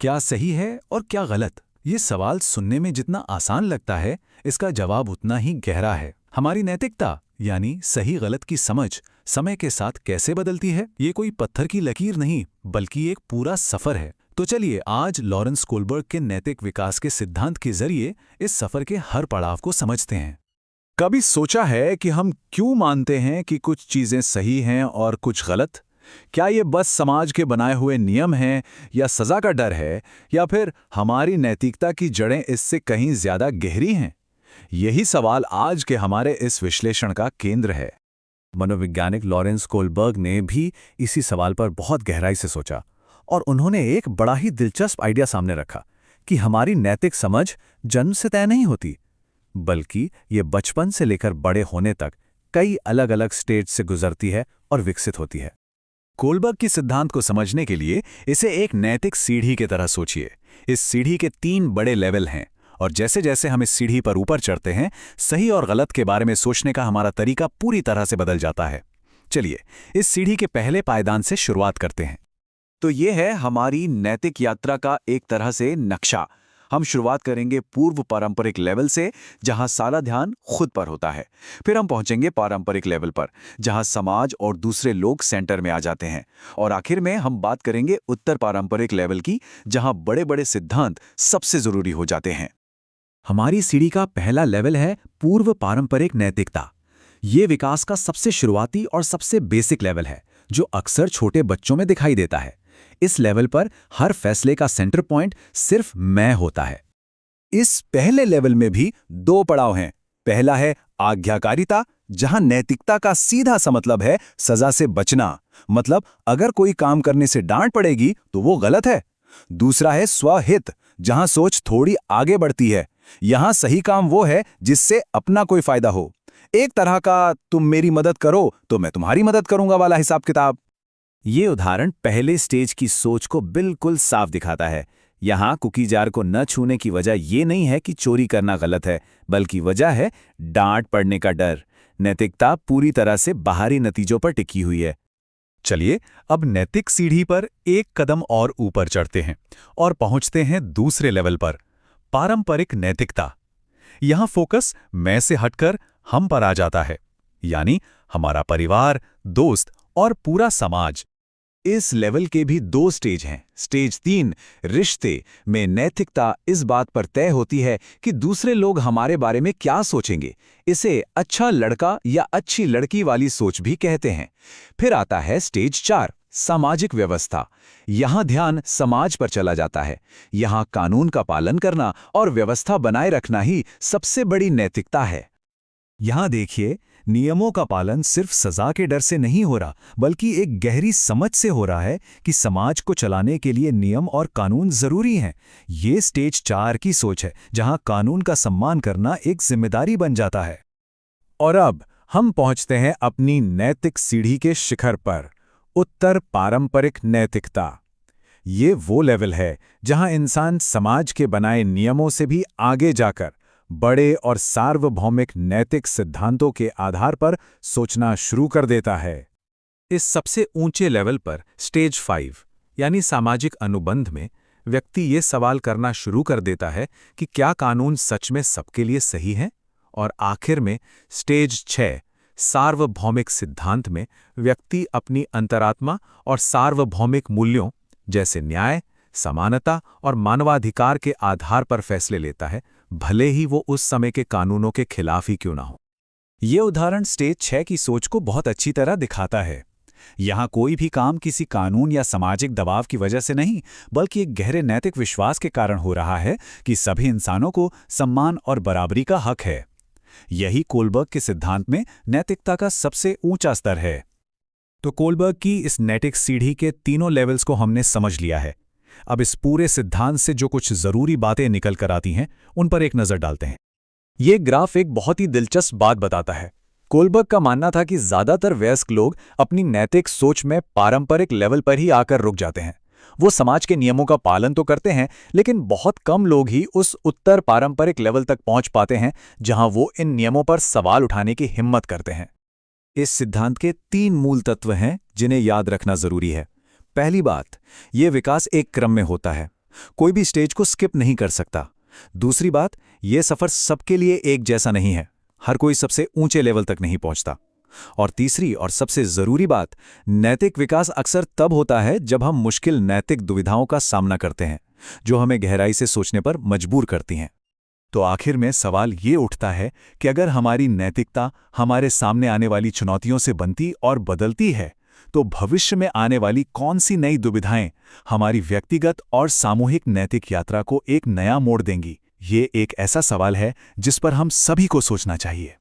क्या सही है और क्या गलत? ये सवाल सुनने में जितना आसान लगता है, इसका जवाब उतना ही गहरा है। हमारी नैतिकता यानी सही गलत की समझ समय के साथ कैसे बदलती है, ये कोई पत्थर की लकीर नहीं, बल्कि एक पूरा सफर है। तो चलिए आज लॉरेंस कोलबर्ग के नैतिक विकास के सिद्धांत के जरिए इस सफर के हर पड़ाव को समझते हैं। कभी सोचा है कि हम क्यों मानते हैं कि कुछ चीजें सही हैं और कुछ गलत? क्या ये बस समाज के बनाए हुए नियम हैं, या सजा का डर है, या फिर हमारी नैतिकता की जड़ें इससे कहीं ज्यादा गहरी हैं? यही सवाल आज के हमारे इस विश्लेषण का केंद्र है। मनोवैज्ञानिक लॉरेंस कोलबर्ग ने भी इसी सवाल पर बहुत गहराई से सोचा और उन्होंने एक बड़ा ही दिलचस्प आइडिया सामने रखा कि हमारी नैतिक समझ जन्म से तय नहीं होती, बल्कि ये बचपन से लेकर बड़े होने तक कई अलग अलग स्टेज से गुजरती है और विकसित होती है। कोलबर्ग के सिद्धांत को समझने के लिए इसे एक नैतिक सीढ़ी की तरह सोचिए। इस सीढ़ी के 3 बड़े लेवल हैं, और जैसे जैसे हम इस सीढ़ी पर ऊपर चढ़ते हैं, सही और गलत के बारे में सोचने का हमारा तरीका पूरी तरह से बदल जाता है। चलिए इस सीढ़ी के पहले पायदान से शुरुआत करते हैं। तो ये है हमारी नैतिक यात्रा का एक तरह से नक्शा। हम शुरुआत करेंगे पूर्व पारंपरिक लेवल से, जहां सारा ध्यान खुद पर होता है। फिर हम पहुंचेंगे पारंपरिक लेवल पर, जहां समाज और दूसरे लोग सेंटर में आ जाते हैं। और आखिर में हम बात करेंगे उत्तर पारंपरिक लेवल की, जहां बड़े बड़े सिद्धांत सबसे जरूरी हो जाते हैं। हमारी सीढ़ी का पहला लेवल है पूर्व पारंपरिक नैतिकता। ये विकास का सबसे शुरुआती और सबसे बेसिक लेवल है, जो अक्सर छोटे बच्चों में दिखाई देता है। इस लेवल पर हर फैसले का सेंटर पॉइंट सिर्फ मैं होता है। इस पहले लेवल में भी 2 पड़ाव हैं। पहला है आज्ञाकारिता, जहां नैतिकता का सीधा सा मतलब है सजा से बचना, मतलब अगर कोई काम करने से डांट पड़ेगी तो वो गलत है। दूसरा है स्वहित, जहां सोच थोड़ी आगे बढ़ती है। यहां सही काम वो है जिससे अपना कोई फायदा हो, एक तरह का तुम मेरी मदद करो तो मैं तुम्हारी मदद करूंगा वाला हिसाब किताब। ये उदाहरण पहले स्टेज की सोच को बिल्कुल साफ दिखाता है। यहाँ कुकी जार को न छूने की वजह ये नहीं है कि चोरी करना गलत है, बल्कि वजह है डांट पड़ने का डर। नैतिकता पूरी तरह से बाहरी नतीजों पर टिकी हुई है। चलिए अब नैतिक सीढ़ी पर एक कदम और ऊपर चढ़ते हैं और पहुंचते हैं दूसरे लेवल पर, पारंपरिक नैतिकता। यहाँ फोकस मैं से हटकर हम पर आ जाता है, यानी हमारा परिवार, दोस्त और पूरा समाज। इस लेवल के भी 2 स्टेज हैं। स्टेज 3 रिश्ते में नैतिकता इस बात पर तय होती है कि दूसरे लोग हमारे बारे में क्या सोचेंगे। इसे अच्छा लड़का या अच्छी लड़की वाली सोच भी कहते हैं। फिर आता है स्टेज 4 सामाजिक व्यवस्था। यहाँ ध्यान समाज पर चला जाता है। यहाँ कानून का पालन करना और व्यवस्था बनाए रखना ही सबसे बड़ी नैतिकता है। यहाँ देखिए, नियमों का पालन सिर्फ सजा के डर से नहीं हो रहा, बल्कि एक गहरी समझ से हो रहा है कि समाज को चलाने के लिए नियम और कानून जरूरी हैं। ये स्टेज 4 की सोच है, जहां कानून का सम्मान करना एक जिम्मेदारी बन जाता है। और अब हम पहुंचते हैं अपनी नैतिक सीढ़ी के शिखर पर, उत्तर पारंपरिक नैतिकता। ये वो लेवल है जहां इंसान समाज के बनाए नियमों से भी आगे जाकर बड़े और सार्वभौमिक नैतिक सिद्धांतों के आधार पर सोचना शुरू कर देता है। इस सबसे ऊंचे लेवल पर स्टेज 5 यानी सामाजिक अनुबंध में व्यक्ति ये सवाल करना शुरू कर देता है कि क्या कानून सच में सबके लिए सही है। और आखिर में स्टेज 6 सार्वभौमिक सिद्धांत में व्यक्ति अपनी अंतरात्मा और सार्वभौमिक मूल्यों जैसे न्याय, समानता और मानवाधिकार के आधार पर फैसले लेता है, भले ही वो उस समय के कानूनों के खिलाफ ही क्यों ना हो। ये उदाहरण स्टेज 6 की सोच को बहुत अच्छी तरह दिखाता है। यहाँ कोई भी काम किसी कानून या सामाजिक दबाव की वजह से नहीं, बल्कि एक गहरे नैतिक विश्वास के कारण हो रहा है कि सभी इंसानों को सम्मान और बराबरी का हक है। यही कोलबर्ग के सिद्धांत में नैतिकता का सबसे ऊंचा स्तर है। तो कोलबर्ग की इस नैतिक सीढ़ी के तीनों लेवल्स को हमने समझ लिया है। अब इस पूरे सिद्धांत से जो कुछ जरूरी बातें निकल कर आती हैं, उन पर एक नजर डालते हैं। ये ग्राफ एक बहुत ही दिलचस्प बात बताता है। कोलबर्ग का मानना था कि ज्यादातर वयस्क लोग अपनी नैतिक सोच में पारंपरिक लेवल पर ही आकर रुक जाते हैं। वो समाज के नियमों का पालन तो करते हैं, लेकिन बहुत कम लोग ही उस उत्तर पारंपरिक लेवल तक पहुंच पाते हैं, जहां वो इन नियमों पर सवाल उठाने की हिम्मत करते हैं। इस सिद्धांत के 3 मूल तत्व हैं जिन्हें याद रखना जरूरी है। पहली बात, यह विकास एक क्रम में होता है। कोई भी स्टेज को स्किप नहीं कर सकता। दूसरी बात, यह सफर सबके लिए एक जैसा नहीं है। हर कोई सबसे ऊंचे लेवल तक नहीं पहुंचता। और तीसरी और सबसे जरूरी बात, नैतिक विकास अक्सर तब होता है जब हम मुश्किल नैतिक दुविधाओं का सामना करते हैं, जो हमें गहराई से सोचने पर मजबूर करती हैं। तो आखिर में सवाल ये उठता है कि अगर हमारी नैतिकता हमारे सामने आने वाली चुनौतियों से बनती और बदलती है, तो भविष्य में आने वाली कौन सी नई दुविधाएं हमारी व्यक्तिगत और सामूहिक नैतिक यात्रा को एक नया मोड़ देंगी? ये एक ऐसा सवाल है जिस पर हम सभी को सोचना चाहिए।